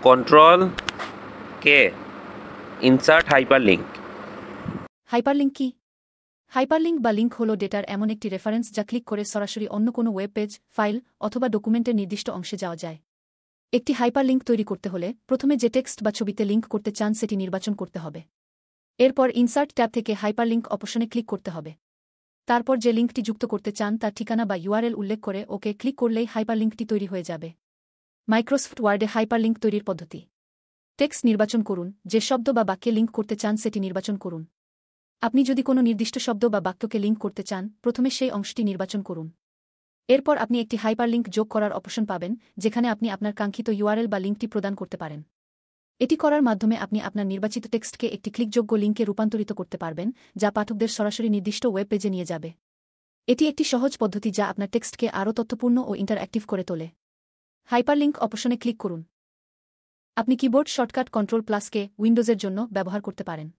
Control K insert hyperlink. Hyperlink কি? Hyperlink বা link হল ডেটার এমন একটি রেফারেন্স যা ক্লিক করে সরাসরি অন্য কোনো ওয়েব পেজ, ফাইল অথবা ডকুমেন্টের নির্দিষ্ট অংশে যাওয়া যায়। একটি হাইপারলিংক তৈরি করতে হলে প্রথমে যে টেক্সট বা ছবিতে লিংক করতে চান সেটি নির্বাচন করতে হবে। এরপর ইনসার্ট ট্যাব থেকে হাইপারলিংক অপশনে ক্লিক করতে হবে। তারপর যে লিঙ্কটি যুক্ত করতে চান তার ঠিকানা বা ইউআরএল উল্লেখ করে ওকে ক্লিক করলেই হাইপারলিংকটি তৈরি হয়ে যাবে। মাইক্রোসফট ওয়ার্ডে হাইপারলিংক তৈরির পদ্ধতি। টেক্সট নির্বাচন করুন, যে শব্দ বা বাক্যে লিঙ্ক করতে চান সেটি নির্বাচন করুন। আপনি যদি কোনো নির্দিষ্ট শব্দ বা বাক্যকে লিঙ্ক করতে চান, প্রথমে সেই অংশটি নির্বাচন করুন। এরপর আপনি একটি হাইপারলিংক যোগ করার অপশন পাবেন, যেখানে আপনি আপনার কাঙ্ক্ষিত ইউআরএল বা লিঙ্কটি প্রদান করতে পারেন। এটি করার মাধ্যমে আপনি আপনার নির্বাচিত টেক্সটকে একটি ক্লিকযোগ্য লিঙ্কে রূপান্তরিত করতে পারবেন, যা পাঠকদের সরাসরি নির্দিষ্ট ওয়েব পেজে নিয়ে যাবে। এটি একটি সহজ পদ্ধতি যা আপনার টেক্সটকে আরও তথ্যপূর্ণ ও ইন্টারঅ্যাক্টিভ করে তোলে। হাইপারলিংক অপশনে ক্লিক করুন। আপনি কিবোর্ড শর্টকাট কন্ট্রোল প্লাসকে উইন্ডোজের জন্য ব্যবহার করতে পারেন।